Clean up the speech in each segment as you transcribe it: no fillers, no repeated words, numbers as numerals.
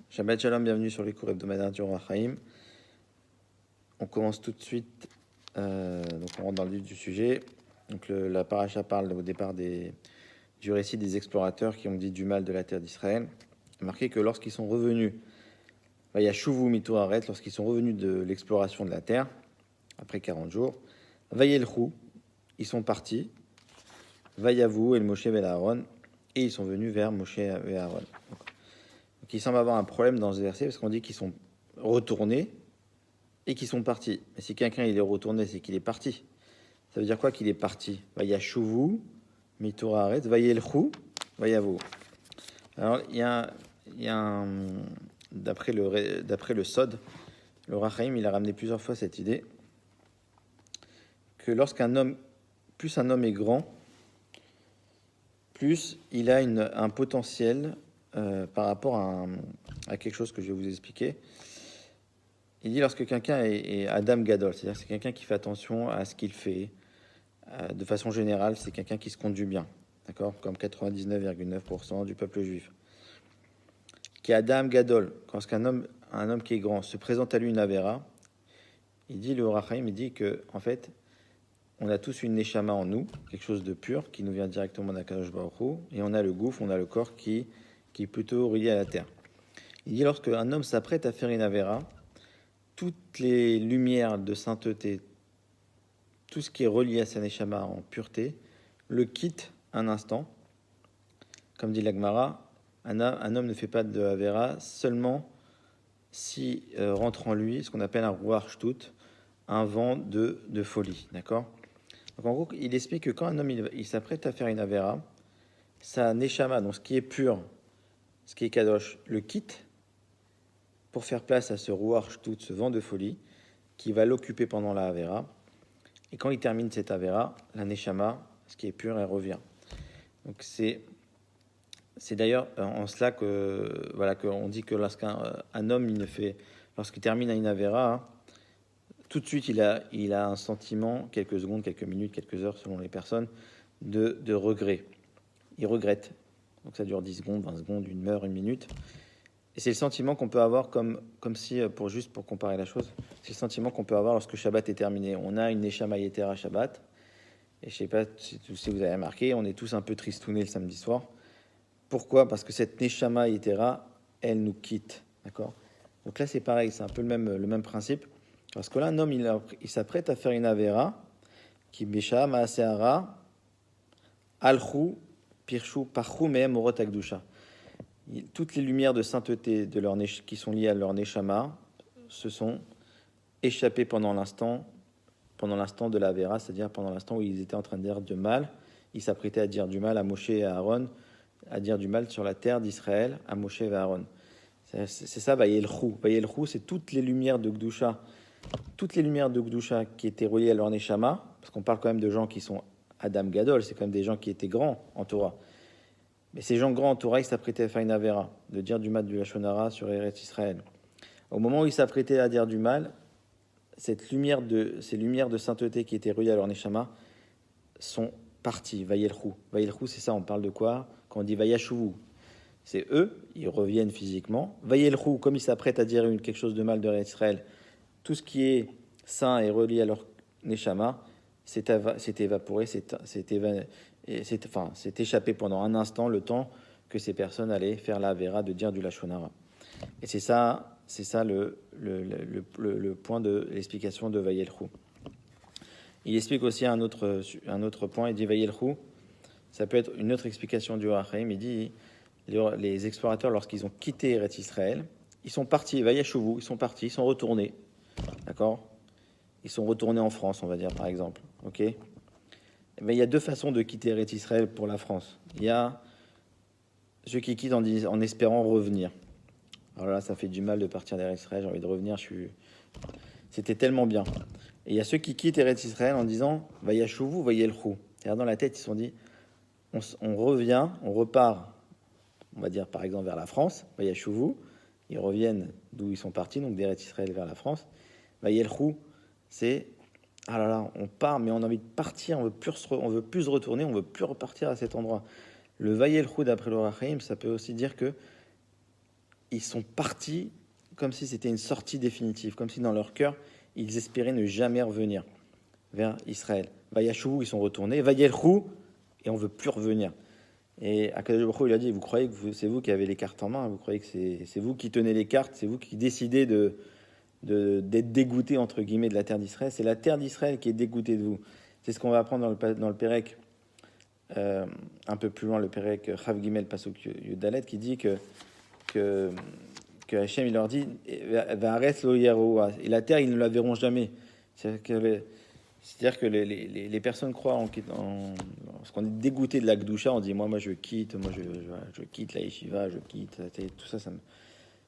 Shabbat Shalom, bienvenue sur les cours hebdomadaires du Roi Chaim. On commence tout de suite, donc on rentre dans le vif du sujet. Donc la paracha parle au départ du récit des explorateurs qui ont dit du mal de la terre d'Israël. Marqué que lorsqu'ils sont revenus, il y a Shuvu Mitou Aret, lorsqu'ils sont revenus de l'exploration de la terre, après 40 jours, Vayelchou, ils sont partis, Vayavu et le Moshe et Aaron, et ils sont venus vers Moshe et Aaron. Donc il semble avoir un problème dans ce verset parce qu'on dit qu'ils sont retournés et qu'ils sont partis. Mais si quelqu'un il est retourné, c'est qu'il est parti. Ça veut dire quoi qu'il est parti? Vayashuvu, mitoraret, vayelchou, vayavu. Alors il y a d'après le Sod, le Rachaim, il a ramené plusieurs fois cette idée que plus un homme est grand, plus il a un potentiel par rapport à quelque chose que je vais vous expliquer. Il dit lorsque quelqu'un est Adam Gadol, c'est-à-dire que c'est quelqu'un qui fait attention à ce qu'il fait, de façon générale, c'est quelqu'un qui se conduit bien, d'accord, comme 99,9% du peuple juif. Qui est Adam Gadol, quand un homme qui est grand se présente à lui une Avera, il dit, le Rachaim, il dit que en fait, on a tous une Neshama en nous, quelque chose de pur qui nous vient directement d'Akadosh Baruch Hu, et on a le gouffre, on a le corps qui est plutôt relié à la terre. Il dit lorsque un homme s'apprête à faire une Avera, toutes les lumières de sainteté, tout ce qui est relié à sa Neshama en pureté, le quitte un instant. Comme dit l'Agmara, un homme ne fait pas de Avera seulement si rentre en lui ce qu'on appelle un Ruach Shtut, un vent de folie. D'accord? Donc en gros, il explique que quand un homme il s'apprête à faire une Avera, sa Neshama, donc ce qui est pur, ce qui est Kadosh, le quitte pour faire place à ce Ruach Shtut, ce vent de folie, qui va l'occuper pendant la Avera. Et quand il termine cette Avera, la Neshama, ce qui est pur, elle revient. Donc c'est d'ailleurs en cela qu'on dit que lorsqu'un homme lorsqu'il termine une Avera, tout de suite il a un sentiment, quelques secondes, quelques minutes, quelques heures selon les personnes, de regret. Il regrette. Donc ça dure 10 secondes, 20 secondes, 1 heure, 1 minute. Et c'est le sentiment qu'on peut avoir comme si, pour comparer la chose, c'est le sentiment qu'on peut avoir lorsque Shabbat est terminé. On a une Neshama Yetera Shabbat, et je ne sais pas si vous avez remarqué, on est tous un peu tristounés le samedi soir. Pourquoi? Parce que cette Neshama Yetera, elle nous quitte. D'accord? Donc là, c'est pareil, c'est un peu le même principe. Parce que là, un homme, il s'apprête à faire une Avera, qui Besha, Maaseara, Alchou, Pirshu, Parchou, Mehem, Orot Akdusha. Toutes les lumières de sainteté qui sont liées à leur Neshama se sont échappées pendant l'instant de la Avera, c'est-à-dire pendant l'instant où ils étaient en train de dire du mal. Ils s'apprêtaient à dire du mal à Moshe et à Aaron, à dire du mal sur la terre d'Israël à Moshe et à Aaron. C'est ça, Vayelchou. Vayelchou, c'est toutes les lumières de Gdusha qui étaient reliées à leur Neshama, parce qu'on parle quand même de gens qui sont Adam Gadol, c'est quand même des gens qui étaient grands en Torah. Mais ces gens grands en Torah, ils s'apprêtaient à faire une Avera, de dire du mal du Lachon Hara sur Eretz Israël. Au moment où ils s'apprêtaient à dire du mal, ces lumières de sainteté qui étaient reliées à leur Neshama sont parties. Vayelchou. Vayelchou, c'est ça, on parle de quoi? Quand on dit Vayashuvu, c'est eux, ils reviennent physiquement. Vayelchou, comme ils s'apprêtent à dire quelque chose de mal de Eretz Israël, tout ce qui est saint et relié à leur Neshama s'est évaporé, s'est échappé pendant un instant, le temps que ces personnes allaient faire la Avera de dire du Lachon Hara. Et c'est ça le point de l'explication de Vayelchou. Il explique aussi un autre point, il dit Vayelchou, ça peut être une autre explication du Rachaim, il dit les explorateurs, lorsqu'ils ont quitté Eretz Israël, ils sont partis, Vayashuvu, ils sont partis, ils sont retournés, d'accord? Ils sont retournés en France, on va dire, par exemple, ok? Mais il y a deux façons de quitter Eretz Israël pour la France. Il y a ceux qui quittent en espérant revenir. Alors là, ça fait du mal de partir d'Eretz Israël, j'ai envie de revenir, c'était tellement bien. Et il y a ceux qui quittent Eretz Israël en disant Vayashuvu, Vayelchou. C'est-à-dire dans la tête, ils se sont dit on revient, on repart, on va dire par exemple vers la France, Vayashuvu. Ils reviennent d'où ils sont partis, donc d'Eretz Israël vers la France. Vayelchou, c'est ah là là, on part, mais on a envie de partir, on veut plus se retourner, on veut plus repartir à cet endroit. Le Vayelchou d'après le Rachaim, ça peut aussi dire que ils sont partis comme si c'était une sortie définitive, comme si dans leur cœur, ils espéraient ne jamais revenir vers Israël. Vayashuvou, ils sont retournés. Vayelchou, et on veut plus revenir. Et Akadosh Baruch Hu, il a dit, vous croyez que c'est vous qui avez les cartes en main, vous croyez que c'est vous qui tenez les cartes, c'est vous qui décidez d'être dégoûté, entre guillemets, de la terre d'Israël. C'est la terre d'Israël qui est dégoûtée de vous. C'est ce qu'on va apprendre dans le Pérec, un peu plus loin, le Pérec Chav Gimel Pasuk Yudalet, qui dit que Hachem, il leur dit, Va'aretz lo yaroua, et la terre, ils ne la verront jamais. C'est-à-dire que les personnes croient parce qu'on est dégoûté de la Gdoucha, on dit moi je quitte, je quitte la yeshiva, je quitte, tout ça,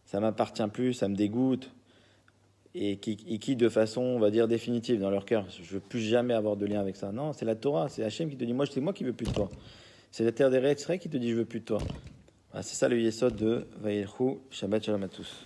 ça m'appartient plus, ça me dégoûte. Et qui quittent de façon, on va dire, définitive dans leur cœur. Je veux plus jamais avoir de lien avec ça. Non, c'est la Torah, c'est Hachem qui te dit, c'est moi qui veux plus de toi. C'est la terre des Eretz Israël qui te dit, je veux plus de toi. Voilà, c'est ça le yesod de Vayelchou. Shabbat shalom à tous.